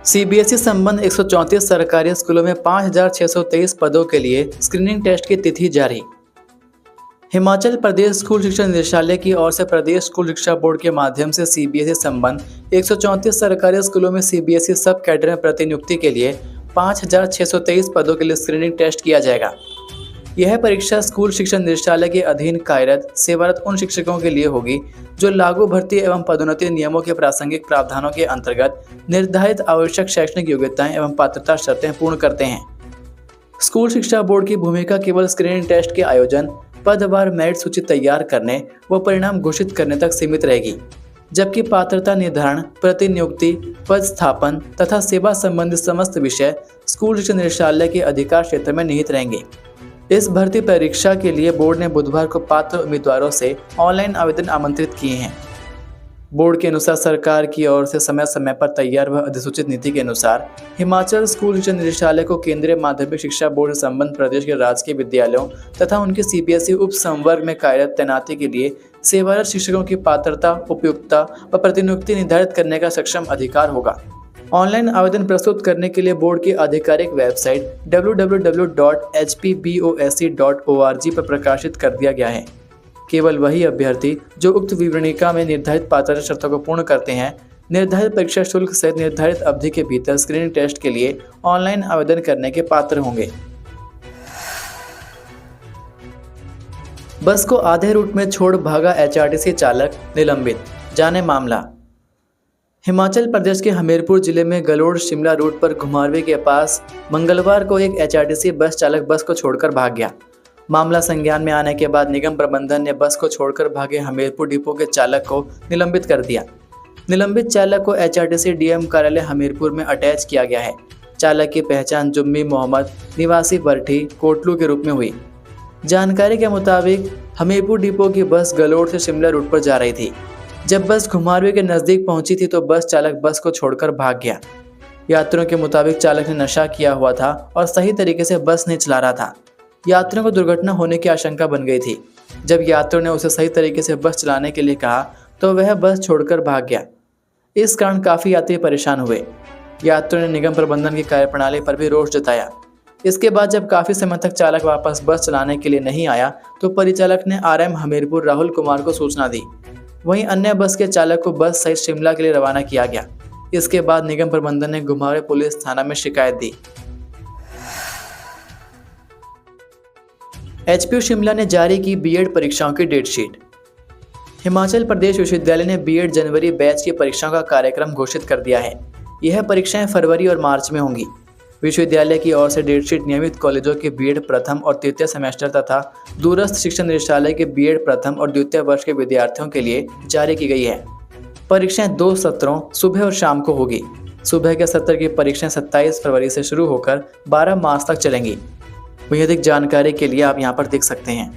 CBSE संबंध 134 सरकारी स्कूलों में 5,623 पदों के लिए स्क्रीनिंग टेस्ट की तिथि जारी। हिमाचल प्रदेश स्कूल शिक्षा निदेशालय की ओर से प्रदेश स्कूल शिक्षा बोर्ड के माध्यम से सीबीएसई संबंध 134 सरकारी स्कूलों में सीबीएसई सब कैडर में प्रतिनियुक्ति के लिए 5,623 पदों के लिए स्क्रीनिंग टेस्ट किया जाएगा। यह परीक्षा स्कूल शिक्षा निदेशालय के अधीन कार्यरत सेवारत उन शिक्षकों के लिए होगी जो लागू भर्ती एवं पदोन्नति नियमों के प्रासंगिक प्रावधानों के अंतर्गत निर्धारित आवश्यक शैक्षणिक योग्यताएं एवं पात्रता शर्तें पूर्ण करते हैं। स्कूल शिक्षा बोर्ड की भूमिका केवल स्क्रीनिंग टेस्ट के आयोजन, पदवार मेरिट सूची तैयार करने व परिणाम घोषित करने तक सीमित रहेगी, जबकि पात्रता निर्धारण, प्रतिनियुक्ति, पद स्थापन तथा सेवा संबंधी समस्त विषय स्कूल शिक्षा निदेशालय के अधिकार क्षेत्र में निहित रहेंगे। इस भर्ती परीक्षा के लिए बोर्ड ने बुधवार को पात्र उम्मीदवारों से ऑनलाइन आवेदन आमंत्रित किए हैं। बोर्ड के अनुसार सरकार की ओर से समय समय पर तैयार व अधिसूचित नीति के अनुसार हिमाचल स्कूल शिक्षा निदेशालय को केंद्रीय माध्यमिक शिक्षा बोर्ड से संबंध प्रदेश के राजकीय विद्यालयों तथा उनके सीबीएसई उप संवर्ग में कार्यरत तैनाती के लिए सेवारत शिक्षकों की पात्रता, उपयुक्तता व प्रतिनियुक्ति निर्धारित करने का सक्षम अधिकार होगा। ऑनलाइन आवेदन प्रस्तुत करने के लिए बोर्ड की आधिकारिक वेबसाइट www.hpboc.org पर प्रकाशित कर दिया गया है। केवल वही अभ्यर्थी जो उक्त विवरणिका में निर्धारित पात्रता शर्तों को पूर्ण करते हैं, निर्धारित परीक्षा शुल्क सहित निर्धारित अवधि के भीतर स्क्रीनिंग टेस्ट के लिए ऑनलाइन आवेदन करने के पात्र होंगे। बस को आधे रूट में छोड़ भागा एचआरटीसी चालक निलंबित, जाने मामला। हिमाचल प्रदेश के हमीरपुर जिले में गलोड़ शिमला रूट पर घुमारवीं के पास मंगलवार को एक एचआरटीसी बस चालक बस को छोड़कर भाग गया। मामला संज्ञान में आने के बाद निगम प्रबंधन ने बस को छोड़कर भागे हमीरपुर डिपो के चालक को निलंबित कर दिया। निलंबित चालक को एचआरटीसी डीएम कार्यालय हमीरपुर में अटैच किया गया है। चालक की पहचान जुम्मी मोहम्मद निवासी बरठी कोटलू के रूप में हुई। जानकारी के मुताबिक हमीरपुर डिपो की बस गलोड़ से शिमला रूट पर जा रही थी। जब बस घुमारवीं के नज़दीक पहुंची थी तो बस चालक बस को छोड़कर भाग गया। यात्रियों के मुताबिक चालक ने नशा किया हुआ था और सही तरीके से बस नहीं चला रहा था। यात्रियों को दुर्घटना होने की आशंका बन गई थी। जब यात्रियों ने उसे सही तरीके से बस चलाने के लिए कहा तो वह बस छोड़कर भाग गया। इस कारण काफ़ी यात्री परेशान हुए। यात्रियों ने निगम प्रबंधन की कार्यप्रणाली पर भी रोष जताया। इसके बाद जब काफ़ी समय तक चालक वापस बस चलाने के लिए नहीं आया तो परिचालक ने आरएम हमीरपुर राहुल कुमार को सूचना दी। वहीं अन्य बस के चालक को बस सहित शिमला के लिए रवाना किया गया। इसके बाद निगम प्रबंधन ने घुमारवीं पुलिस थाना में शिकायत दी। एचपीयू शिमला ने जारी की बीएड परीक्षाओं की डेट शीट। हिमाचल प्रदेश विश्वविद्यालय ने बीएड जनवरी बैच की परीक्षाओं का कार्यक्रम घोषित कर दिया है। यह परीक्षाएं फरवरी और मार्च में होंगी। विश्वविद्यालय की ओर से डेट शीट नियमित कॉलेजों के बीएड प्रथम और तृतीय सेमेस्टर तथा दूरस्थ शिक्षा निदेशालय के बीएड प्रथम और द्वितीय वर्ष के विद्यार्थियों के लिए जारी की गई है। परीक्षाएं 2 सत्रों सुबह और शाम को होगी। सुबह के सत्र की परीक्षाएं 27 फरवरी से शुरू होकर 12 मार्च तक चलेंगी। वहीं अधिक जानकारी के लिए आप यहाँ पर देख सकते हैं।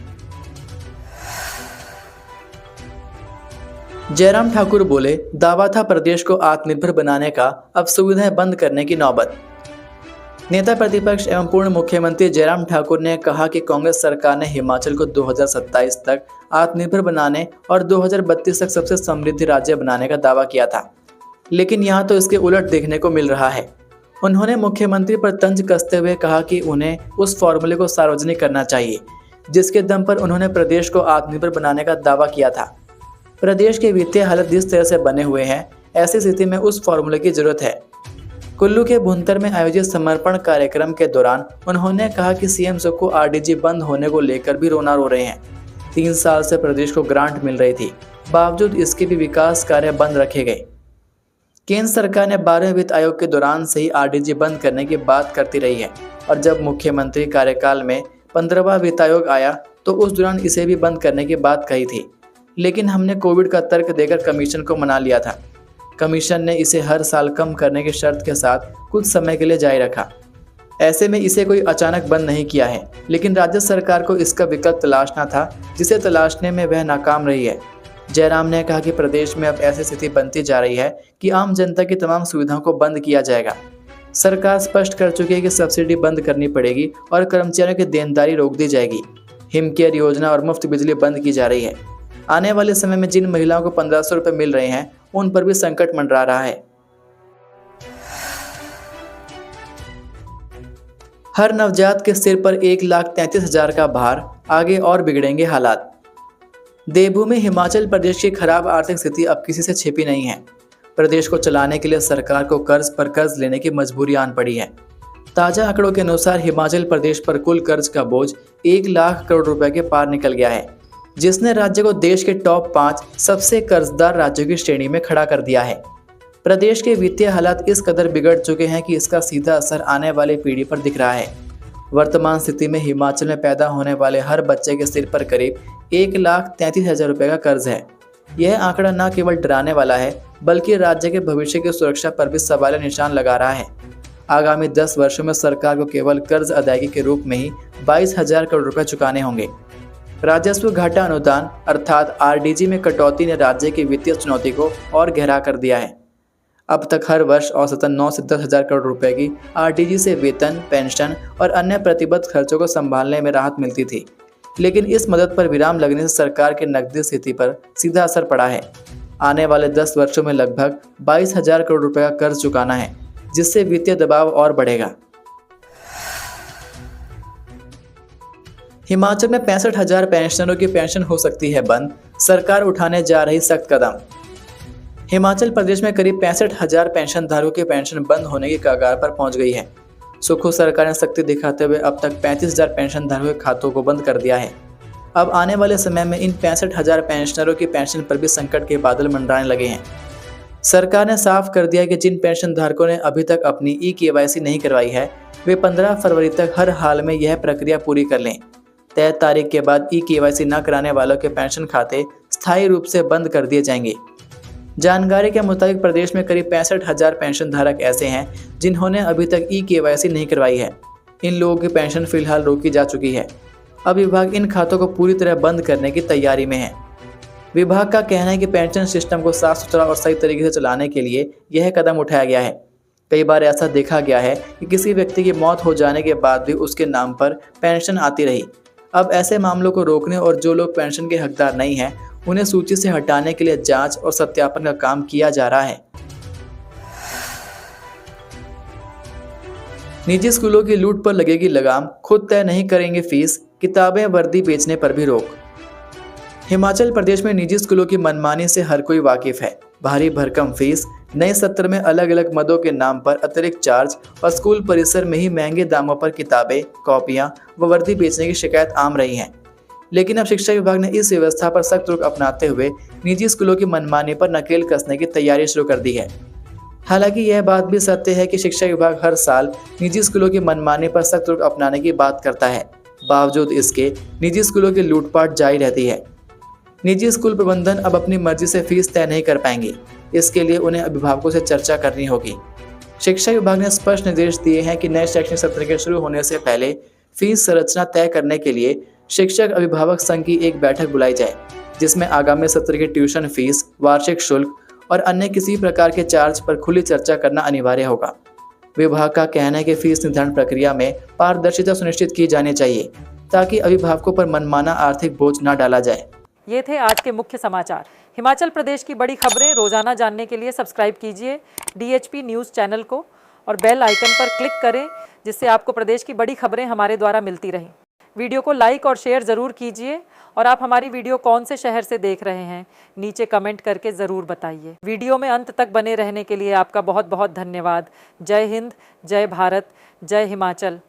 जयराम ठाकुर बोले, दावा था प्रदेश को आत्मनिर्भर बनाने का, अब सुविधाएं बंद करने की नौबत। नेता प्रतिपक्ष एवं पूर्व मुख्यमंत्री जयराम ठाकुर ने कहा कि कांग्रेस सरकार ने हिमाचल को 2027 तक आत्मनिर्भर बनाने और 2032 तक सबसे समृद्ध राज्य बनाने का दावा किया था, लेकिन यहाँ तो इसके उलट देखने को मिल रहा है। उन्होंने मुख्यमंत्री पर तंज कसते हुए कहा कि उन्हें उस फॉर्मूले को सार्वजनिक करना चाहिए जिसके दम पर उन्होंने प्रदेश को आत्मनिर्भर बनाने का दावा किया था। प्रदेश के वित्तीय हालत जिस तरह से बने हुए हैं, ऐसी स्थिति में उस फॉर्मूले की जरूरत है। कुल्लू के भुंतर में आयोजित समर्पण कार्यक्रम के दौरान उन्होंने कहा कि सीएम को आरडीजी बंद होने को लेकर भी रोना रो रहे हैं। 3 साल से प्रदेश को ग्रांट मिल रही थी, बावजूद इसके भी विकास कार्य बंद रखे गए। केंद्र सरकार ने 12वें वित्त आयोग के दौरान से ही आरडीजी बंद करने की बात करती रही है और जब मुख्यमंत्री कार्यकाल में 15वां वित्त आयोग आया तो उस दौरान इसे भी बंद करने की बात कही थी, लेकिन हमने कोविड का तर्क देकर कमीशन को मना लिया था। कमीशन ने इसे हर साल कम करने की शर्त के साथ कुछ समय के लिए जारी रखा। ऐसे में इसे कोई अचानक बंद नहीं किया है, लेकिन राज्य सरकार को इसका विकल्प तलाशना था, जिसे तलाशने में वह नाकाम रही है। जयराम ने कहा कि प्रदेश में अब ऐसी स्थिति बनती जा रही है कि आम जनता की तमाम सुविधाओं को बंद किया जाएगा। सरकार स्पष्ट कर चुकी है कि सब्सिडी बंद करनी पड़ेगी और कर्मचारियों की देनदारी रोक दी जाएगी। हिमकेयर योजना और मुफ्त बिजली बंद की जा रही है। आने वाले समय में जिन महिलाओं को 1500 रुपये मिल रहे हैं, उन पर भी संकट मंडरा रहा है। हर नवजात के सिर पर 1,33,000 का भार, आगे और बिगड़ेंगे हालात। देवभूमि हिमाचल प्रदेश की खराब आर्थिक स्थिति अब किसी से छिपी नहीं है। प्रदेश को चलाने के लिए सरकार को कर्ज पर कर्ज लेने की मजबूरी आन पड़ी है। ताजा आंकड़ों के अनुसार हिमाचल प्रदेश पर कुल कर्ज का बोझ 1 लाख करोड़ रुपए के पार निकल गया है, जिसने राज्य को देश के टॉप 5 सबसे कर्जदार राज्यों की श्रेणी में खड़ा कर दिया है। प्रदेश के वित्तीय हालात इस कदर बिगड़ चुके हैं कि इसका सीधा असर आने वाली पीढ़ी पर दिख रहा है। वर्तमान स्थिति में हिमाचल में पैदा होने वाले हर बच्चे के सिर पर करीब 1,33,000 रुपये का कर्ज है। यह आंकड़ा न केवल डराने वाला है, बल्कि राज्य के भविष्य की सुरक्षा पर भी सवालिया निशान लगा रहा है। आगामी 10 वर्षों में सरकार को केवल कर्ज अदायगी के रूप में ही 22,000 करोड़ रुपए चुकाने होंगे। राजस्व घाटा अनुदान अर्थात आरडीजी में कटौती ने राज्य की वित्तीय चुनौती को और गहरा कर दिया है। अब तक हर वर्ष औसतन 9 से 10,000 करोड़ रुपए की आरडीजी से वेतन, पेंशन और अन्य प्रतिबद्ध खर्चों को संभालने में राहत मिलती थी, लेकिन इस मदद पर विराम लगने से सरकार की नकदी स्थिति पर सीधा असर पड़ा है। आने वाले 10 वर्षों में लगभग 22,000 करोड़ रुपए का कर्ज चुकाना है, जिससे वित्तीय दबाव और बढ़ेगा। हिमाचल में 65,000 पेंशनरों की पेंशन हो सकती है बंद, सरकार उठाने जा रही सख्त कदम। हिमाचल प्रदेश में करीब 65,000 पेंशनधारकों की पेंशन बंद होने की कगार पर पहुंच गई है। सुखू सरकार ने सख्ती दिखाते हुए अब तक 35,000 पेंशनधारकों के खातों को बंद कर दिया है। अब आने वाले समय में इन 65,000 पेंशनरों की पेंशन पर भी संकट के बादल मंडराने लगे हैं। सरकार ने साफ कर दिया कि जिन पेंशनधारकों ने अभी तक अपनी ई-केवाईसी नहीं करवाई है, वे 15 फरवरी तक हर हाल में यह प्रक्रिया पूरी कर लें। तय तारीख के बाद ई-केवाईसी न कराने वालों के पेंशन खाते स्थायी रूप से बंद कर दिए जाएंगे। जानकारी के मुताबिक प्रदेश में करीब 65,000 पेंशन धारक ऐसे हैं जिन्होंने अभी तक ई-केवाईसी नहीं करवाई है। इन लोगों की पेंशन फिलहाल रोकी जा चुकी है। अब विभाग इन खातों को पूरी तरह बंद करने की तैयारी में है। विभाग का कहना है कि पेंशन सिस्टम को साफ सुथरा और सही तरीके से चलाने के लिए यह कदम उठाया गया है। कई बार ऐसा देखा गया है कि किसी व्यक्ति की मौत हो जाने के बाद भी उसके नाम पर पेंशन आती रही। अब ऐसे मामलों को रोकने और जो लोग पेंशन के हकदार नहीं हैं, उन्हें सूची से हटाने के लिए जांच और सत्यापन का काम किया जा रहा है। निजी स्कूलों की लूट पर लगेगी लगाम, खुद तय नहीं करेंगे फीस, किताबें वर्दी बेचने पर भी रोक। हिमाचल प्रदेश में निजी स्कूलों की मनमानी से हर कोई वाकिफ है। भारी भरकम फीस, नए सत्र में अलग अलग मदों के नाम पर अतिरिक्त चार्ज और स्कूल परिसर में ही महंगे दामों पर किताबें, कॉपियां व वर्दी बेचने की शिकायत आम रही है। लेकिन अब शिक्षा विभाग ने इस व्यवस्था पर सख्त रुख अपनाते हुए निजी स्कूलों की मनमानी पर नकेल कसने की तैयारी शुरू कर दी है। हालांकि यह बात भी सत्य है कि शिक्षा विभाग हर साल निजी स्कूलों की मनमानी पर सख्त रुख अपनाने की बात करता है। बावजूद इसके निजी स्कूलों की लूटपाट जारी रहती है। निजी स्कूल प्रबंधन अब अपनी मर्जी से फीस तय नहीं कर पाएंगे। इसके लिए उन्हें अभिभावकों से चर्चा करनी होगी। शिक्षा विभाग ने स्पष्ट निर्देश दिए हैं कि नए शैक्षणिक सत्र के शुरू होने से पहले फीस संरचना तय करने के लिए शिक्षक अभिभावक संघ की एक बैठक बुलाई जाए, जिसमें आगामी सत्र की ट्यूशन फीस, वार्षिक शुल्क और अन्य किसी प्रकार के चार्ज पर खुली चर्चा करना अनिवार्य होगा। विभाग का कहना है कि फीस निर्धारण प्रक्रिया में पारदर्शिता सुनिश्चित की जानी चाहिए, ताकि अभिभावकों पर मनमाना आर्थिक बोझ न डाला जाए। ये थे आज के मुख्य समाचार। हिमाचल प्रदेश की बड़ी खबरें रोजाना जानने के लिए सब्सक्राइब कीजिए DHP न्यूज़ चैनल को और बेल आइकन पर क्लिक करें, जिससे आपको प्रदेश की बड़ी खबरें हमारे द्वारा मिलती रहें। वीडियो को लाइक और शेयर ज़रूर कीजिए और आप हमारी वीडियो कौन से शहर से देख रहे हैं, नीचे कमेंट करके ज़रूर बताइए। वीडियो में अंत तक बने रहने के लिए आपका बहुत बहुत धन्यवाद। जय हिंद, जय भारत, जय हिमाचल।